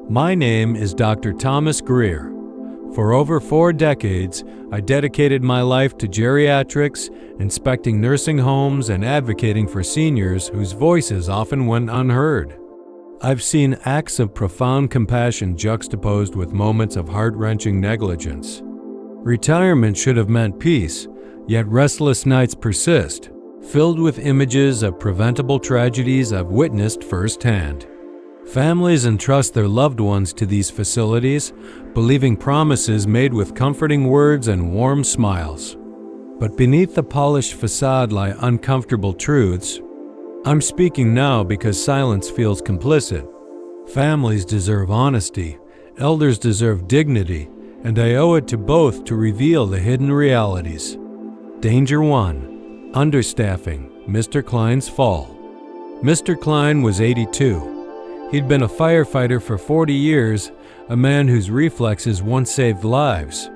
My name is Dr. Thomas Greer. For over 4 decades, I dedicated my life to geriatrics, inspecting nursing homes and advocating for seniors whose voices often went unheard. I've seen acts of profound compassion juxtaposed with moments of heart-wrenching negligence. Retirement should have meant peace, yet restless nights persist, filled with images of preventable tragedies I've witnessed firsthand. Families entrust their loved ones to these facilities, believing promises made with comforting words and warm smiles. But beneath the polished facade lie uncomfortable truths. I'm speaking now because silence feels complicit. Families deserve honesty, elders deserve dignity, and I owe it to both to reveal the hidden realities. Danger 1. Understaffing, Mr. Klein's fall. Mr. Klein was 82. He'd been a firefighter for 40 years, a man whose reflexes once saved lives.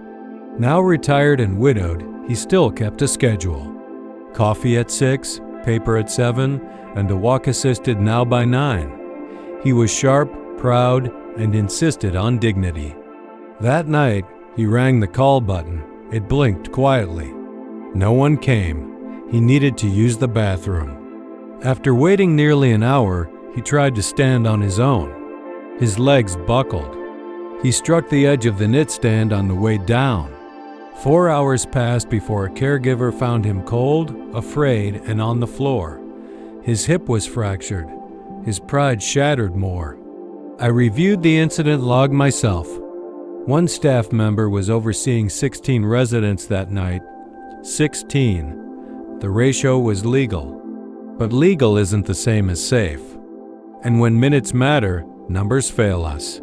Now retired and widowed, he still kept a schedule. Coffee at 6, paper at 7, and a walk assisted now by 9. He was sharp, proud, and insisted on dignity. That night, he rang the call button. It blinked quietly. No one came. He needed to use the bathroom. After waiting nearly an hour, he tried to stand on his own. His legs buckled. He struck the edge of the nightstand on the way down. 4 hours passed before a caregiver found him cold, afraid, and on the floor. His hip was fractured. His pride shattered more. I reviewed the incident log myself. One staff member was overseeing 16 residents that night. 16. The ratio was legal. But legal isn't the same as safe. And when minutes matter, numbers fail us.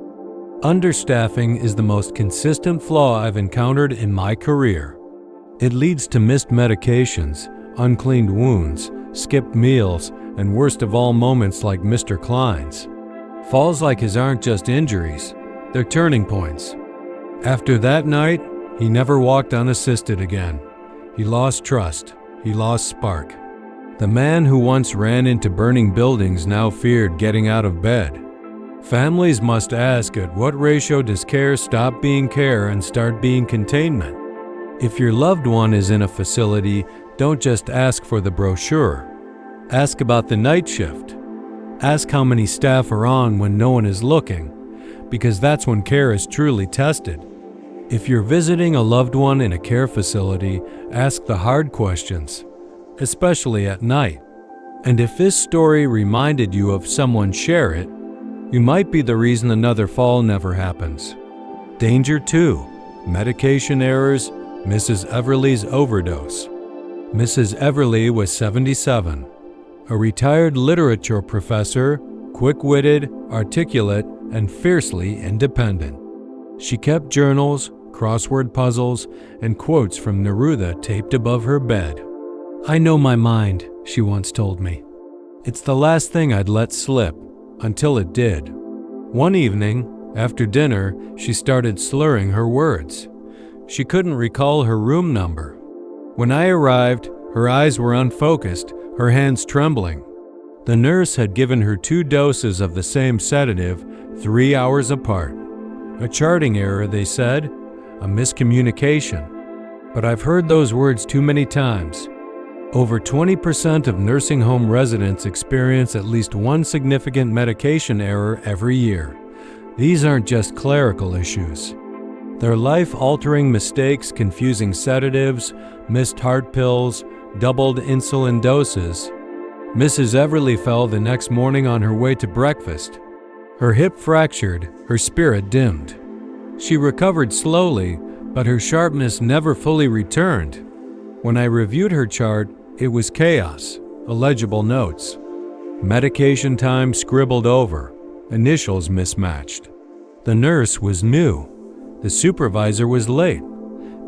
Understaffing is the most consistent flaw I've encountered in my career. It leads to missed medications, uncleaned wounds, skipped meals, and worst of all, moments like Mr. Klein's. Falls like his aren't just injuries, they're turning points. After that night, he never walked unassisted again. He lost trust. He lost spark. The man who once ran into burning buildings now feared getting out of bed. Families must ask, at what ratio does care stop being care and start being containment? If your loved one is in a facility, don't just ask for the brochure. Ask about the night shift. Ask how many staff are on when no one is looking, because that's when care is truly tested. If you're visiting a loved one in a care facility, ask the hard questions, especially at night. And if this story reminded you of someone, share it. You might be the reason another fall never happens. Danger 2. Medication errors, Mrs. Everly's overdose. Mrs. Everly was 77. A retired literature professor, quick-witted, articulate, and fiercely independent. She kept journals, crossword puzzles, and quotes from Neruda taped above her bed. "I know my mind," she once told me. It's the last thing I'd let slip, until it did. One evening, after dinner, she started slurring her words. She couldn't recall her room number. When I arrived, her eyes were unfocused, her hands trembling. The nurse had given her 2 doses of the same sedative, 3 hours apart. A charting error, they said, a miscommunication. But I've heard those words too many times. Over 20% of nursing home residents experience at least one significant medication error every year. These aren't just clerical issues. They're life-altering mistakes, confusing sedatives, missed heart pills, doubled insulin doses. Mrs. Everly fell the next morning on her way to breakfast. Her hip fractured, her spirit dimmed. She recovered slowly, but her sharpness never fully returned. When I reviewed her chart, it was chaos, illegible notes. Medication time scribbled over, initials mismatched. The nurse was new. The supervisor was late.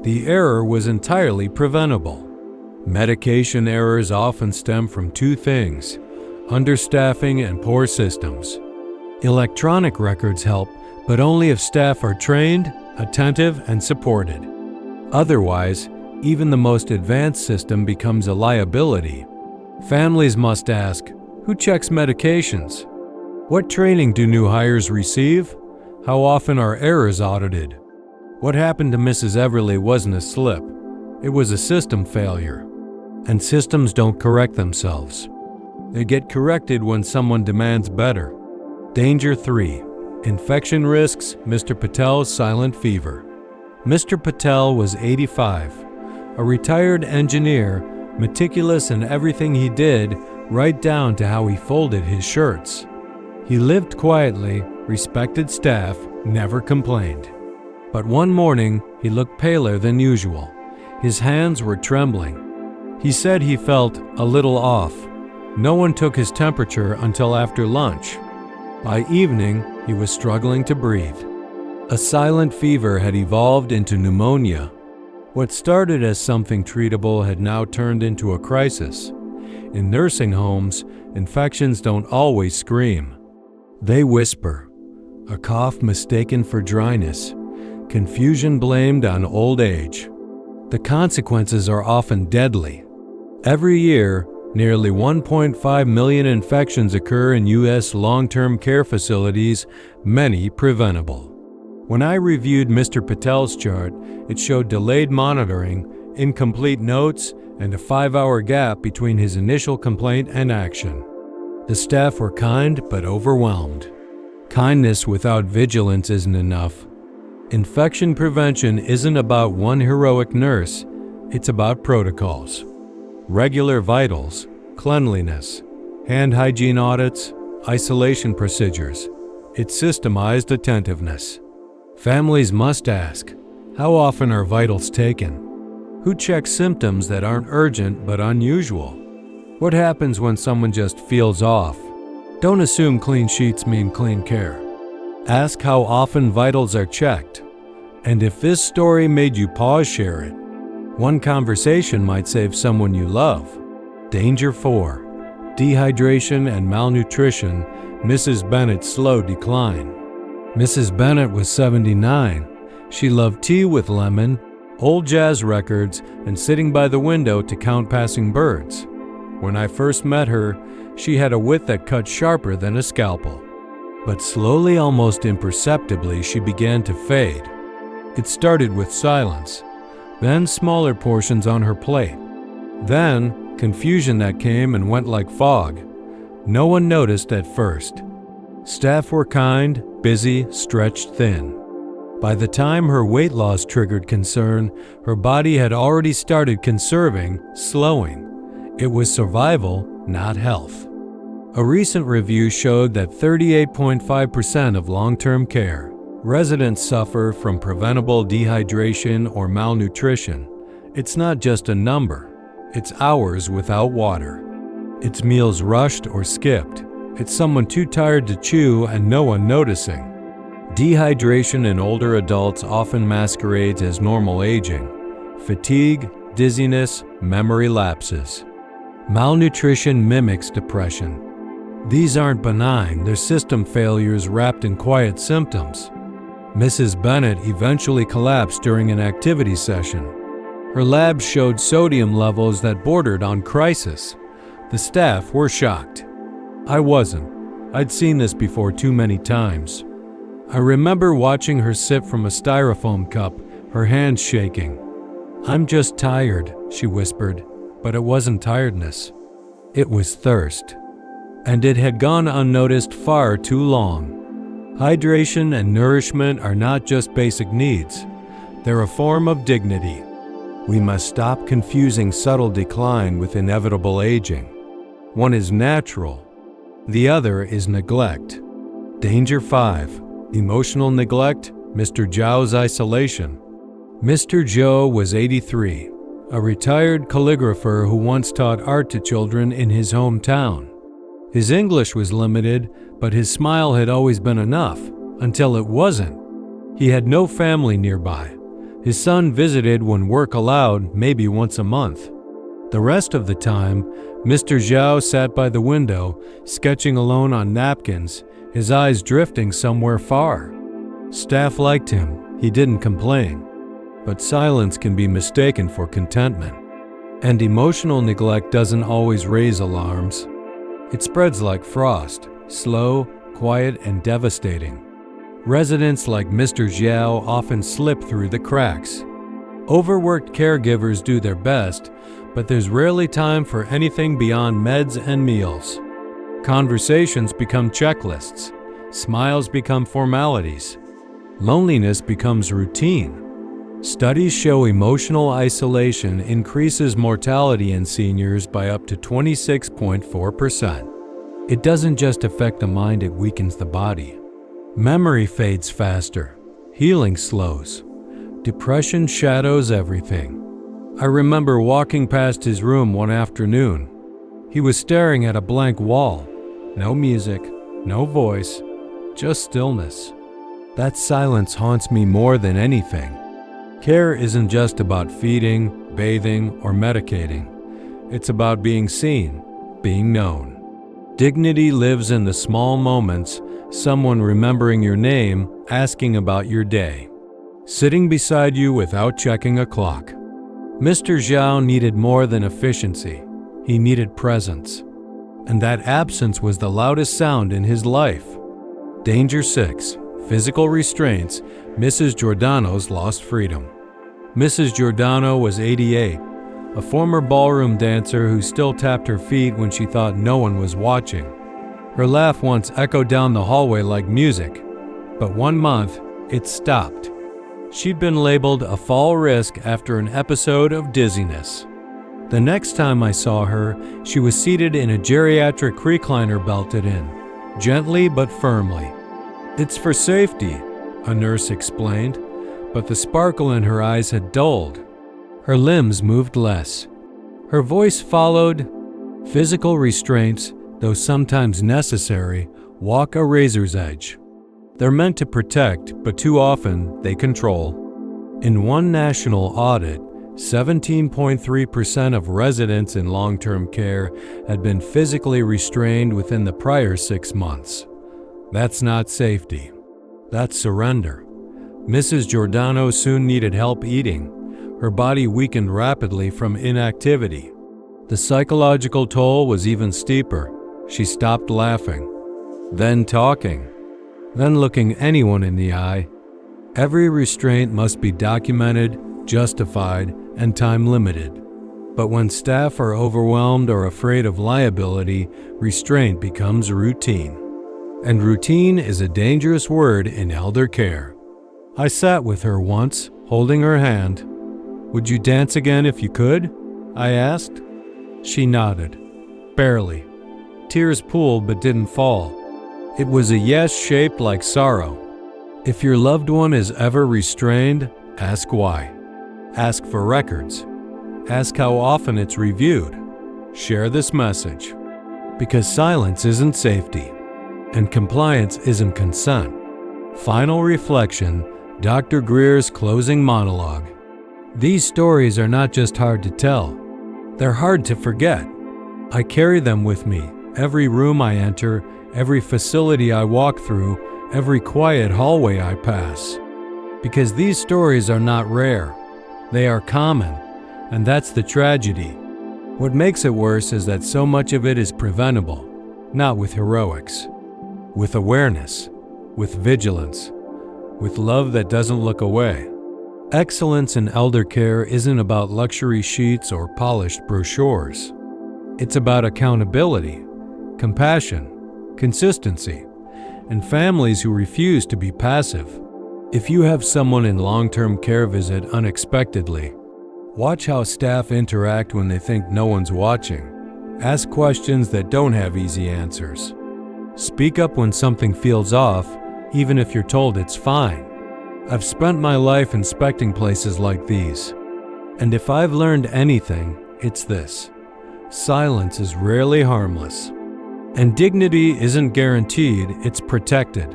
The error was entirely preventable. Medication errors often stem from 2 things: understaffing and poor systems. Electronic records help, but only if staff are trained, attentive, and supported. Otherwise, even the most advanced system becomes a liability. Families must ask, who checks medications? What training do new hires receive? How often are errors audited? What happened to Mrs. Everly wasn't a slip. It was a system failure. And systems don't correct themselves. They get corrected when someone demands better. Danger 3. Infection risks, Mr. Patel's silent fever. Mr. Patel was 85, a retired engineer, meticulous in everything he did, right down to how he folded his shirts. He lived quietly, respected staff, never complained. But one morning, he looked paler than usual. His hands were trembling. He said he felt a little off. No one took his temperature until after lunch. By evening, he was struggling to breathe. A silent fever had evolved into pneumonia. What started as something treatable had now turned into a crisis. In nursing homes, infections don't always scream. They whisper. A cough mistaken for dryness. Confusion blamed on old age. The consequences are often deadly. Every year, nearly 1.5 million infections occur in U.S. long-term care facilities, many preventable. When I reviewed Mr. Patel's chart, it showed delayed monitoring, incomplete notes, and a 5-hour gap between his initial complaint and action. The staff were kind but overwhelmed. Kindness without vigilance isn't enough. Infection prevention isn't about one heroic nurse, it's about protocols. Regular vitals, cleanliness, hand hygiene audits, isolation procedures. It's systemized attentiveness. Families must ask, how often are vitals taken? Who checks symptoms that aren't urgent but unusual? What happens when someone just feels off? Don't assume clean sheets mean clean care. Ask how often vitals are checked. And if this story made you pause, share it. One conversation might save someone you love. Danger 4. Dehydration and malnutrition, Mrs. Bennett's slow decline. Mrs. Bennett was 79. She loved tea with lemon, old jazz records, and sitting by the window to count passing birds. When I first met her, she had a wit that cut sharper than a scalpel. But slowly, almost imperceptibly, she began to fade. It started with silence, then smaller portions on her plate, then confusion that came and went like fog. No one noticed at first. Staff were kind, busy, stretched thin. By the time her weight loss triggered concern, her body had already started conserving, slowing. It was survival, not health. A recent review showed that 38.5% of long-term care residents suffer from preventable dehydration or malnutrition. It's not just a number. It's hours without water. It's meals rushed or skipped. It's someone too tired to chew and no one noticing. Dehydration in older adults often masquerades as normal aging. Fatigue, dizziness, memory lapses. Malnutrition mimics depression. These aren't benign, they're system failures wrapped in quiet symptoms. Mrs. Bennett eventually collapsed during an activity session. Her labs showed sodium levels that bordered on crisis. The staff were shocked. I wasn't. I'd seen this before too many times. I remember watching her sip from a styrofoam cup, her hands shaking. "I'm just tired," she whispered, but it wasn't tiredness. It was thirst. And it had gone unnoticed far too long. Hydration and nourishment are not just basic needs. They're a form of dignity. We must stop confusing subtle decline with inevitable aging. One is natural. The other is neglect. Danger 5. Emotional neglect, Mr. Zhao's isolation. Mr. Zhao was 83, a retired calligrapher who once taught art to children in his hometown. His English was limited, but his smile had always been enough, until it wasn't. He had no family nearby. His son visited when work allowed, maybe once a month. The rest of the time, Mr. Zhao sat by the window, sketching alone on napkins, his eyes drifting somewhere far. Staff liked him. He didn't complain. But silence can be mistaken for contentment. And emotional neglect doesn't always raise alarms. It spreads like frost, slow, quiet, and devastating. Residents like Mr. Zhao often slip through the cracks. Overworked caregivers do their best, but there's rarely time for anything beyond meds and meals. Conversations become checklists. Smiles become formalities. Loneliness becomes routine. Studies show emotional isolation increases mortality in seniors by up to 26.4%. It doesn't just affect the mind, it weakens the body. Memory fades faster. Healing slows. Depression shadows everything. I remember walking past his room one afternoon. He was staring at a blank wall. No music, no voice, just stillness. That silence haunts me more than anything. Care isn't just about feeding, bathing, or medicating. It's about being seen, being known. Dignity lives in the small moments, someone remembering your name, asking about your day, sitting beside you without checking a clock. Mr. Zhao needed more than efficiency. He needed presence. And that absence was the loudest sound in his life. Danger 6. Physical restraints. Mrs. Giordano's lost freedom. Mrs. Giordano was 88, a former ballroom dancer who still tapped her feet when she thought no one was watching. Her laugh once echoed down the hallway like music, but one month, it stopped. She'd been labeled a fall risk after an episode of dizziness. The next time I saw her, she was seated in a geriatric recliner belted in, gently but firmly. "It's for safety," a nurse explained, but the sparkle in her eyes had dulled. Her limbs moved less. Her voice followed. Physical restraints, though sometimes necessary, walk a razor's edge. They're meant to protect, but too often they control. In one national audit, 17.3% of residents in long-term care had been physically restrained within the prior 6 months. That's not safety. That's surrender. Mrs. Giordano soon needed help eating. Her body weakened rapidly from inactivity. The psychological toll was even steeper. She stopped laughing, then talking, then looking anyone in the eye. Every restraint must be documented, justified, and time-limited. But when staff are overwhelmed or afraid of liability, restraint becomes routine. And routine is a dangerous word in elder care. I sat with her once, holding her hand. "Would you dance again if you could?" I asked. She nodded. Barely. Tears pooled but didn't fall. It was a yes shaped like sorrow. If your loved one is ever restrained, ask why. Ask for records. Ask how often it's reviewed. Share this message. Because silence isn't safety, and compliance isn't consent. Final reflection, Dr. Greer's closing monologue. These stories are not just hard to tell. They're hard to forget. I carry them with me, every room I enter, every facility I walk through, every quiet hallway I pass. Because these stories are not rare. They are common, and that's the tragedy. What makes it worse is that so much of it is preventable, not with heroics, with awareness, with vigilance, with love that doesn't look away. Excellence in elder care isn't about luxury sheets or polished brochures. It's about accountability, compassion, consistency, and families who refuse to be passive. If you have someone in long-term care visit unexpectedly, watch how staff interact when they think no one's watching. Ask questions that don't have easy answers. Speak up when something feels off, even if you're told it's fine. I've spent my life inspecting places like these, and if I've learned anything, it's this: silence is rarely harmless, and dignity isn't guaranteed, it's protected.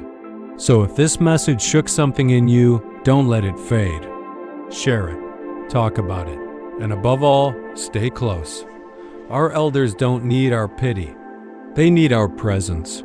So if this message shook something in you, don't let it fade. Share it, talk about it, and above all, stay close. Our elders don't need our pity. They need our presence.